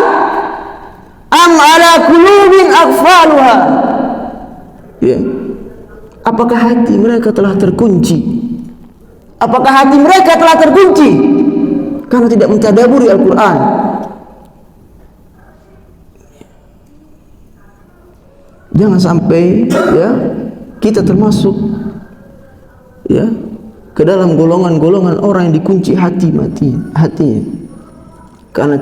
Am ala qulubin aqfaluha? Ya. Apakah hati mereka telah terkunci? Apakah hati mereka telah terkunci karena tidak mentadaburi Al-Quran? Jangan sampai, ya, kita termasuk, ya, ke dalam golongan-golongan orang yang dikunci hatinya karena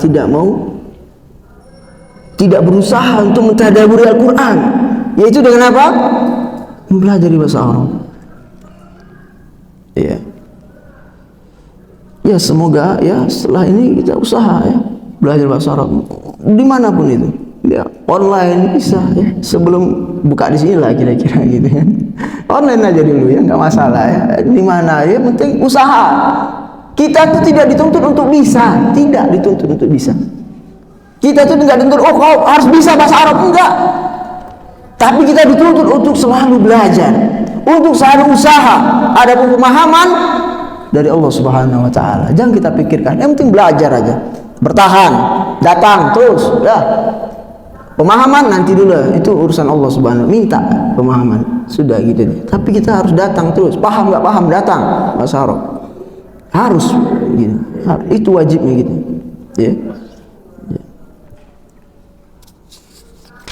tidak berusaha untuk mentadaburi Al-Quran, yaitu dengan apa? Mempelajari bahasa Arab. Ya. Ya, semoga, ya, setelah ini kita usaha, ya, belajar bahasa Arab dimanapun itu, ya, online bisa, ya, sebelum buka di sini lah kira-kira gitu, ya. Online aja dulu, ya, nggak masalah, ya, di mana, ya, penting usaha. Kita tuh tidak dituntut untuk bisa, tidak dituntut untuk bisa. Kita tuh tidak dituntut, oh, kau harus bisa bahasa Arab, enggak. Tapi kita dituntut untuk selalu belajar, untuk selalu usaha. Ada pemahaman dari Allah Subhanahu wa taala. Jangan kita pikirkan, yang penting belajar aja. Bertahan, datang terus, ya. Pemahaman nanti dulu, itu urusan Allah Subhanahu wa taala. Minta pemahaman, sudah gitu deh. Tapi kita harus datang terus. Paham enggak paham, datang bahasa Arab. Harus gitu. Itu wajibnya gitu. Ya.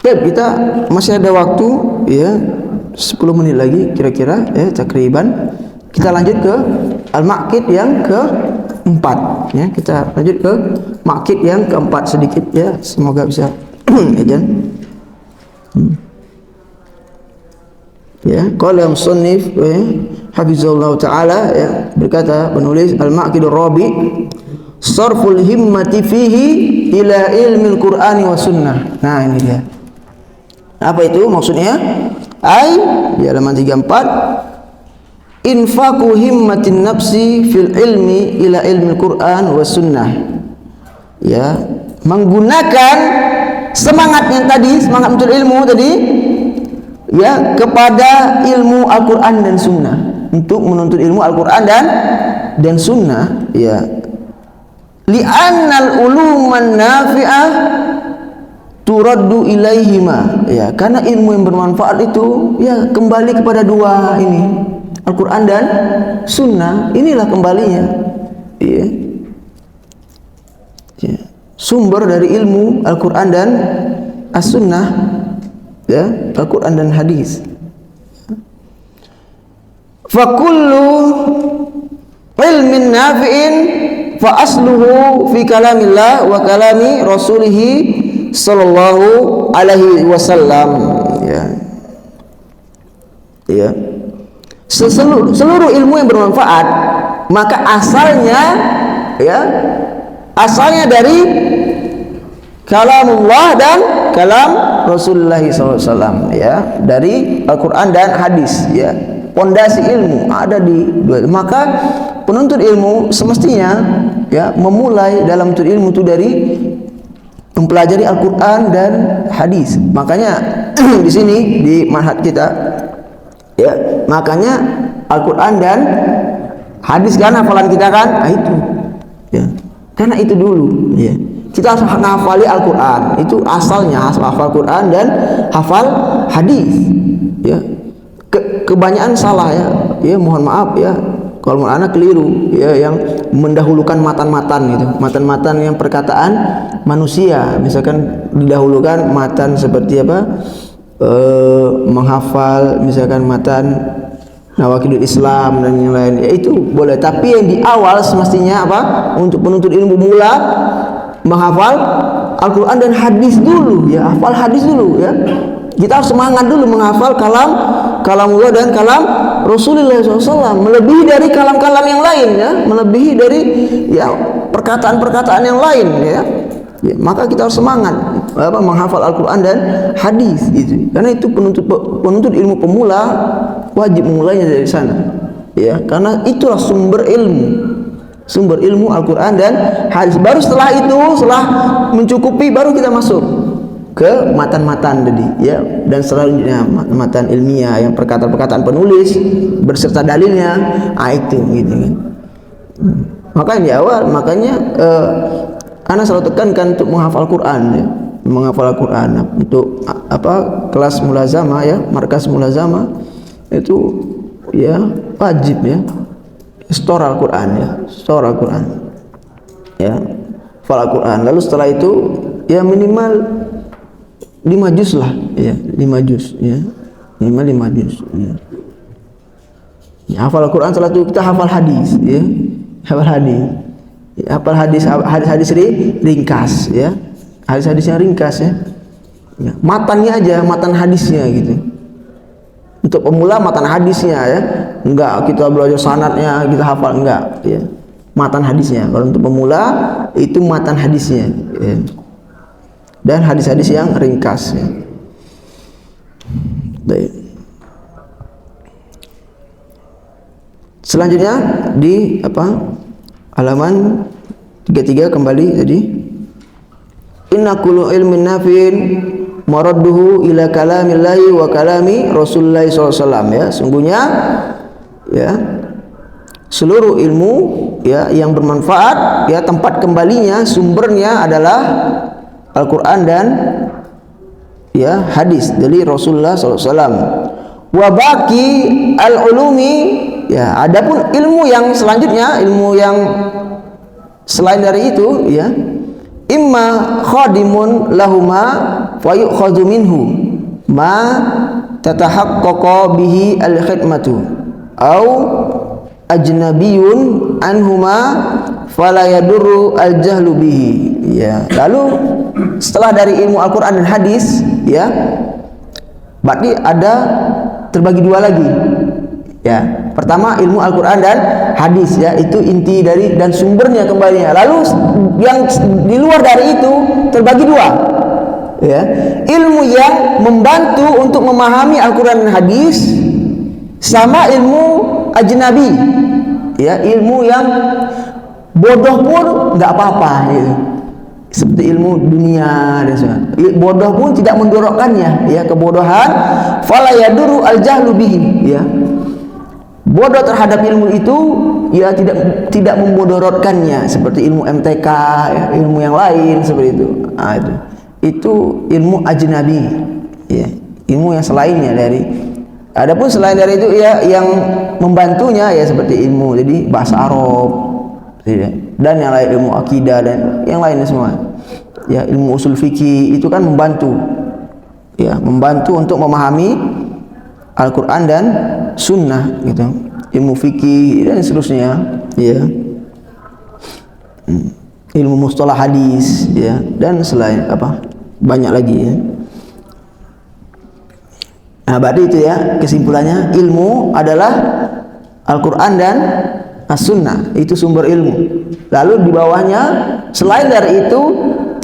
Kita masih ada waktu, ya, 10 menit lagi kira-kira, ya, takriban. Kita lanjut ke al-maqid yang keempat, ya. Kita lanjut ke maqid yang keempat sedikit, ya. Semoga bisa ejen. Ya, qala musannif, ya, hafizallahu taala, ya, berkata penulis al-maqidur rabi, sarful himmati fihi ila ilmil qur'ani wa sunnah. Nah, ini dia. Apa itu maksudnya? Di halaman 34, infaqu himmatin nafsi fil ilmi ila ilmi Al-Quran wa sunnah. Ya, menggunakan semangat yang tadi, semangat menuntut ilmu tadi, ya, kepada ilmu Al-Quran dan sunnah, untuk menuntut ilmu Al-Quran dan sunnah, ya. Li'annal uluman nafi'ah turaddu ilaihima, ya, karena ilmu yang bermanfaat itu, ya, kembali kepada dua ini, Al-Quran dan Sunnah. Inilah kembalinya, ya. Ya. Sumber dari ilmu Al-Quran dan As-Sunnah, ya, Al-Quran dan hadis. Fakullu ilmin nafi'in fa asluhu fi kalamillah wa kalami rasulihi sallallahu alaihi wasallam, ya. Ya. Seluruh ilmu yang bermanfaat, maka asalnya, ya, asalnya dari kalamullah dan kalam Rasulullah sallallahu alaihi wasallam, ya, dari Al-Quran dan hadis, ya. Pondasi ilmu ada di dua. Maka penuntut ilmu semestinya, ya, memulai dalam menuntut ilmu itu dari mempelajari Al-Quran dan hadis. Makanya di sini di manhaj kita, ya, makanya Al-Quran dan hadis kan hafalan kita kan, itu, ya, karena itu dulu, ya. Kita harus menghafali Al-Quran, itu asalnya, hafal Al-Quran dan hafal hadis, ya. Kebanyakan salah, ya, mohon maaf, ya, kalau anak keliru, ya, yang mendahulukan matan-matan itu, matan-matan yang perkataan manusia, misalkan didahulukan matan seperti apa, menghafal misalkan matan Nawaqidul Islam dan yang lain, ya, itu boleh. Tapi yang di awal semestinya apa, untuk penuntut ilmu mula menghafal Al-Quran dan hadis dulu, ya, hafal hadis dulu, ya. Kita harus semangat dulu menghafal kalamullah dan kalam Rasulullah SAW, melebihi dari kalam-kalam yang lain, ya, melebihi dari, ya, perkataan-perkataan yang lain, ya. Ya, maka kita harus semangat apa, menghafal Al-Quran dan hadis itu, karena itu penuntut ilmu pemula wajib memulainya dari sana, ya, karena itulah sumber ilmu Al-Quran dan hadis. Baru setelah itu, setelah mencukupi, baru kita masuk ke matan-matan tadi ya, dan selanjutnya matan ilmiah yang perkataan-perkataan penulis berserta dalilnya, itu gitu kan. Makanya di awal ana selalu tekankan untuk menghafal Quran ya, menghafal Al-Quran untuk kelas mulazamah ya, markas mulazamah itu ya wajib ya, store Al-Quran ya, store Al-Quran ya, hafal Al-Quran. Lalu setelah itu ya minimal 5 juz lah ya, 5 juz ya, minimal 5 juz ya. Ya, hafal Al-Quran, setelah itu kita hafal hadis ya, hafal hadis ya, hafal hadis ringkas ya, hadis-hadis yang ringkas ya, matannya aja, matan hadisnya gitu. Untuk pemula matan hadisnya ya, enggak kita belajar sanadnya kita hafal, enggak ya, matan hadisnya. Kalau untuk pemula itu matan hadisnya ya, dan hadis-hadis yang ringkas ya. Baik. Selanjutnya di halaman 33 kembali tadi, inna kullu ilmin nafi'in maradduhu ila kalamillahi wa kalami Rasulullah SAW ya, sungguhnya ya seluruh ilmu ya yang bermanfaat ya, tempat kembalinya, sumbernya adalah Al-Quran dan ya hadis dari Rasulullah SAW. Wa baqi al-ulumi ya, adapun ilmu yang selanjutnya, ilmu yang selain dari itu ya, imma khadimun lahuma fa yu'khadhu minhu ma tatahaqqaqa bihi al-khidmatu au ajnabiyun anhuma fala yadurru al-jahlu bihi ya. Lalu setelah dari ilmu Al-Quran dan hadis ya, berarti ada terbagi dua lagi ya. Pertama ilmu Al-Quran dan hadis ya, itu inti dari dan sumbernya kembalinya. Lalu yang di luar dari itu terbagi dua ya, ilmu yang membantu untuk memahami Al-Quran dan hadis, sama ilmu ajnabi ya, ilmu yang bodoh pun nggak apa-apa gitu, seperti ilmu dunia dan sebagainya. Bodoh pun tidak mendorokkannya ya, kebodohan fala yaduru al-jahlu bihi ya, bodoh terhadap ilmu itu ya tidak memudorotkannya, seperti ilmu MTK ya, ilmu yang lain seperti itu. Itu ilmu ajnabi ya, ilmu yang selainnya dari. Adapun selain dari itu ya, yang membantunya ya seperti ilmu jadi bahasa Arab ya, dan yang lain, ilmu akidah dan yang lainnya semua ya, ilmu usul fikih itu kan membantu ya, membantu untuk memahami Al-Quran dan Sunnah gitu, ilmu fikih dan seterusnya ya, ilmu mustalah hadis ya, dan selain banyak lagi ya. Nah, berarti itu ya kesimpulannya, ilmu adalah Al-Quran dan As-Sunnah, itu sumber ilmu. Lalu di bawahnya selain dari itu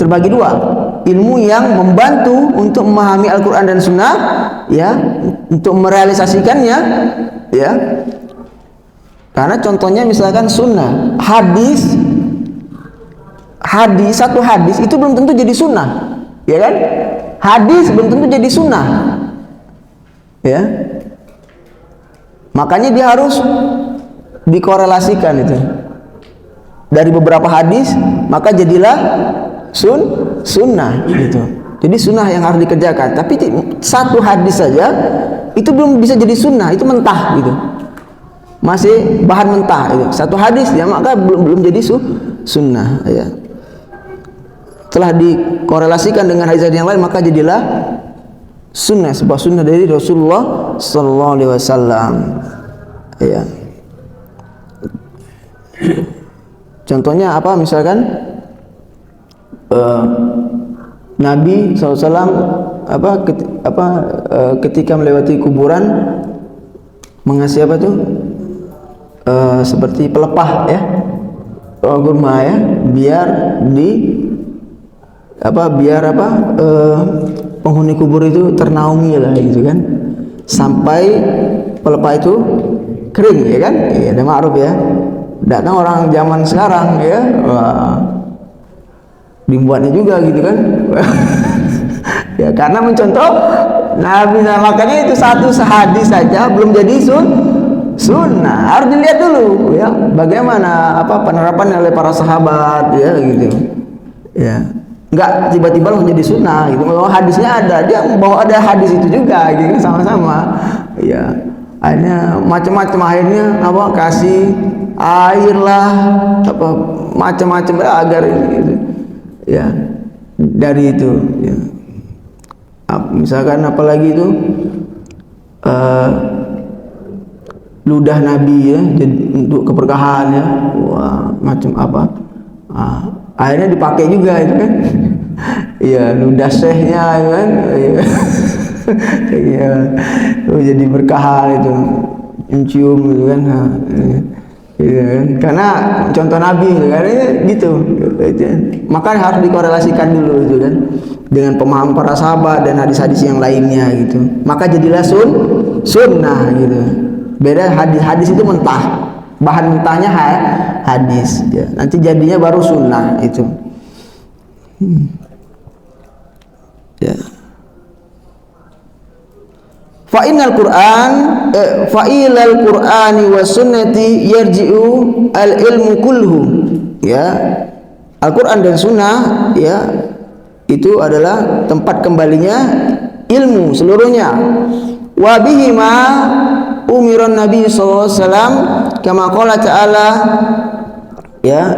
terbagi dua, ilmu yang membantu untuk memahami Al-Quran dan Sunnah ya, untuk merealisasikannya ya. Karena contohnya misalkan Sunnah, hadis, satu hadis itu belum tentu jadi Sunnah ya kan, hadis belum tentu jadi Sunnah ya, makanya dia harus dikorelasikan itu dari beberapa hadis, maka jadilah sunnah gitu. Jadi sunnah yang harus dikerjakan, tapi satu hadis saja itu belum bisa jadi sunnah, itu mentah gitu, masih bahan mentah itu. Satu hadis ya, maka belum jadi sunnah ya. Telah dikorelasikan dengan hadis yang lain, maka jadilah sunnah, sebuah sunnah dari Rasulullah Sallallahu Alaihi Wasallam ya. Contohnya apa, misalkan Nabi SAW ketika melewati kuburan mengasih apa tuh, seperti pelepah ya, kurma ya, biar penghuni kubur itu ternaungi lah gitu kan, sampai pelepah itu kering ya kan, ya ada ma'ruf ya. Datang orang zaman sekarang ya, wah, dibuatnya juga gitu kan Ya, karena mencontoh Nabi. Nah, makanya itu satu hadis saja belum jadi sunnah. Harus dilihat dulu ya bagaimana penerapan oleh para sahabat ya gitu. Ya. Enggak tiba-tiba langsung jadi sunnah gitu. Kalau hadisnya ada, dia bawa ada hadis itu juga gitu sama-sama. Ya. Akhirnya macam-macam, akhirnya kasih air lah, macam-macam agar gitu. Ya. Dari itu ya. Misalkan apalagi itu ludah Nabi ya, jadi untuk keberkahan ya. Wah, macam apa? Akhirnya dipakai juga itu kan. Iya, ludah syekhnya kan. Iya. Iya. Jadi berkah itu. Mencium gitu kan. Iya kan. Karena contoh Nabi gitu kan gitu. Maka harus dikorelasikan dulu itu kan dengan pemahaman para sahabat dan hadis-hadis yang lainnya gitu. Maka jadilah sunnah gitu. Beda hadis itu mentah. Bahan mentahnya hadis ya. Nanti jadinya baru sunnah itu. Ya. Fa innal Qur'an fa ilal Qur'ani was sunnati yarji'u al ilmu kulluhu. Ya. Al-Qur'an dan sunnah ya itu adalah tempat kembalinya ilmu seluruhnya. Wa bihima umiran Nabi sallallahu alaihi wasallam kama qala ta'ala ya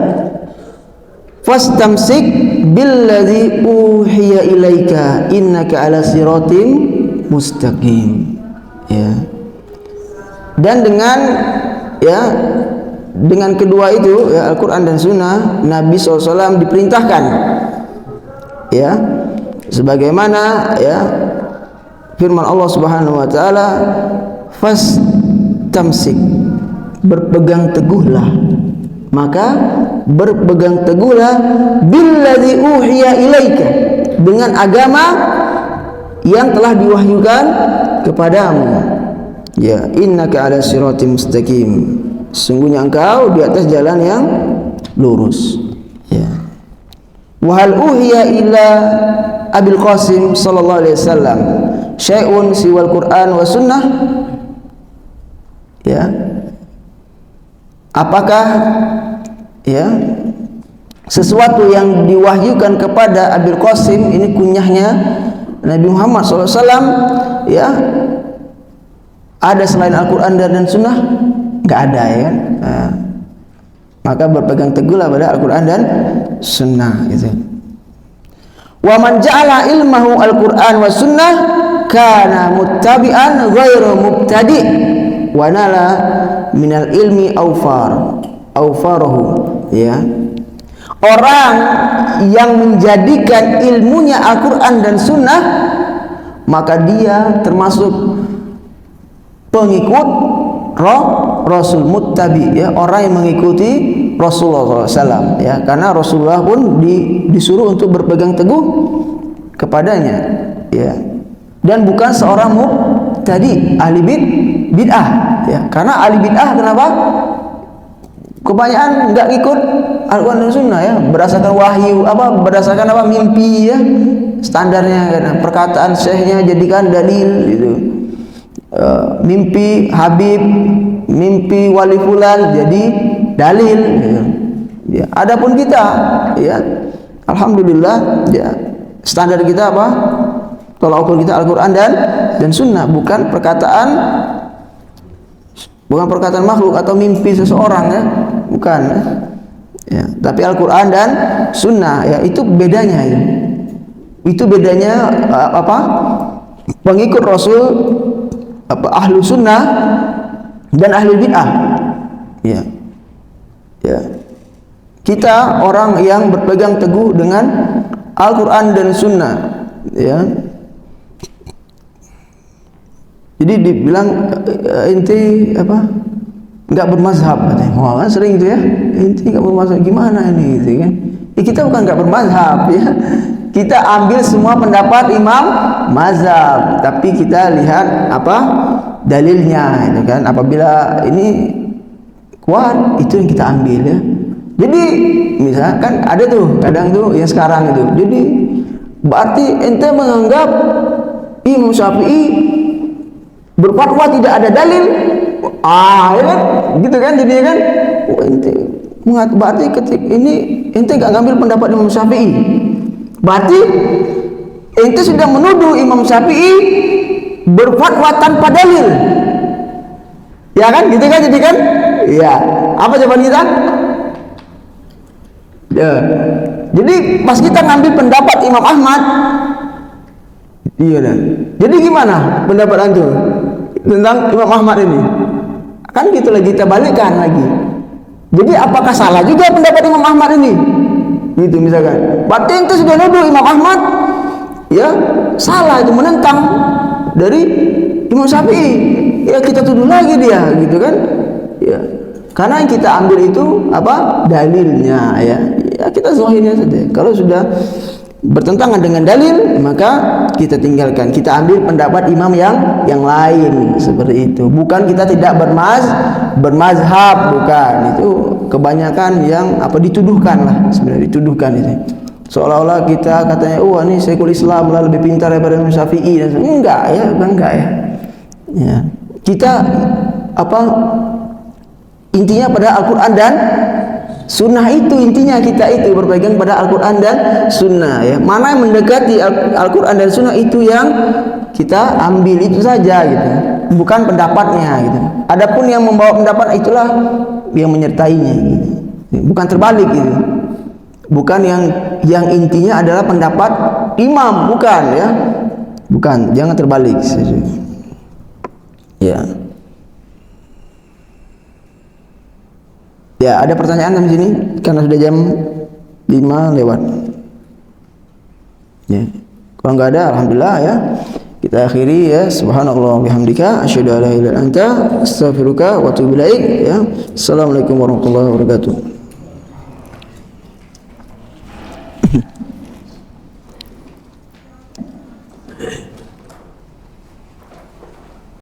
fastamsik billadzi uhiya ilaika innaka ala siratim mustaqim ya. Dan dengan kedua itu ya Al-Qur'an dan Sunnah, Nabi SAW diperintahkan ya sebagaimana ya firman Allah Subhanahu wa taala, fastamsik, berpegang teguhlah, maka berpegang teguhlah billadzi uhiya ilaika, dengan agama yang telah diwahyukan kepadamu ya, innaka ala siratim mustaqim, sungguhnya engkau di atas jalan yang lurus ya. Wa hal uhiya ila Abil Qasim sallallahu alaihi wasallam syai'un siwal Qur'an wa sunnah ya, apakah ya sesuatu yang diwahyukan kepada Abil Qasim, ini kunyahnya Nabi Muhammad SAW ya, ada selain Al-Quran dan Sunnah? Nggak ada ya kan? Nah, maka berpegang teguhlah pada Al-Quran dan Sunnah itu. Wa man ja'ala ilmahu Al-Quran wa Sunnah kana muttabi'an ghairu mubtadi' wa nala minal ilmi awfarahu ya. Orang yang menjadikan ilmunya Al-Quran dan Sunnah, maka dia termasuk pengikut Rasul, muttabi ya, orang yang mengikuti Rasulullah SAW ya, karena Rasulullah pun disuruh untuk berpegang teguh kepadanya ya, dan bukan seorang mubtadi, ahli bid'ah ya. Karena ahli bid'ah kenapa? Kebanyakan nggak ikut Al-Quran dan Sunnah ya, berdasarkan wahyu berdasarkan mimpi ya, standarnya kan, perkataan syekhnya jadikan dalil itu, mimpi Habib, mimpi wali fulan jadi dalil ya. Adapun kita ya alhamdulillah ya, standar kita apa? Tolak ukur kita Al-Quran dan Sunnah, bukan perkataan makhluk atau mimpi seseorang ya, bukan ya. Tapi Al-Quran dan Sunnah ya, itu bedanya ya. Itu bedanya pengikut Rasul, ahlu Sunnah dan ahli bid'ah ya. Ya, kita orang yang berpegang teguh dengan Al-Quran dan Sunnah ya. Jadi dibilang inti nggak bermazhab katanya. Wah, kan sering itu ya, inti nggak bermazhab, gimana ini gitu kan. Ya, kita bukan nggak bermazhab ya, kita ambil semua pendapat imam mazhab, tapi kita lihat dalilnya itu kan. Apabila ini kuat, itu yang kita ambil ya. Jadi misalkan ada tuh kadang tuh yang sekarang itu, jadi Berarti ente menganggap Imam Syafi'i berfatwa tidak ada dalil. Ya kan? Gitu kan jadinya kan? Ente berarti ketika ini ente gak ngambil pendapat Imam Syafi'i. Berarti ente sudah menuduh Imam Syafi'i berfatwa tanpa dalil. Ya kan? Gitu kan jadi kan? Iya. Apa jawaban kita? Ya. Jadi pas kita ngambil pendapat Imam Ahmad, iya dah. Jadi gimana pendapat antum tentang Imam Ahmad ini? Kan gitu lagi kita balikkan lagi. Jadi apakah salah juga pendapat Imam Ahmad ini? Gitu misalkan. Berarti itu sudah nuduh Imam Ahmad, ya salah, itu menentang dari Imam Syafi'i. Ya kita tuduh lagi dia, gitu kan? Ya. Karena yang kita ambil itu apa? Dalilnya, ya. Ya kita zahirnya saja. Kalau sudah bertentangan dengan dalil, maka kita tinggalkan. Kita ambil pendapat imam yang lain seperti itu. Bukan kita tidak bermazhab, bukan. Itu kebanyakan yang apa dituduhkan lah, sebenarnya dituduhkan itu. Seolah-olah kita katanya, oh ini Syekhul Islam lah lebih pintar daripada Imam Syafi'i. Enggak ya, enggak ya. Ya. Kita apa intinya pada Al-Quran dan Sunnah, itu intinya kita itu berpegang pada Al-Quran dan Sunnah, ya. Mana yang mendekati Al-Quran dan Sunnah itu yang kita ambil, itu saja gitu, bukan pendapatnya gitu. Adapun yang membawa pendapat itulah yang menyertainya gitu. Bukan terbalik gitu. Bukan yang intinya adalah pendapat imam, bukan ya. Bukan, jangan terbalik. Ya. Ya, ada pertanyaan di sini karena sudah jam 5 lewat. Ya. Kalau enggak ada, alhamdulillah ya. Kita akhiri ya. Subhanallah bihamdika asyhadu an la ilaha illa anta astaghfiruka wa atubu ilaik ya. Assalamualaikum warahmatullahi wabarakatuh.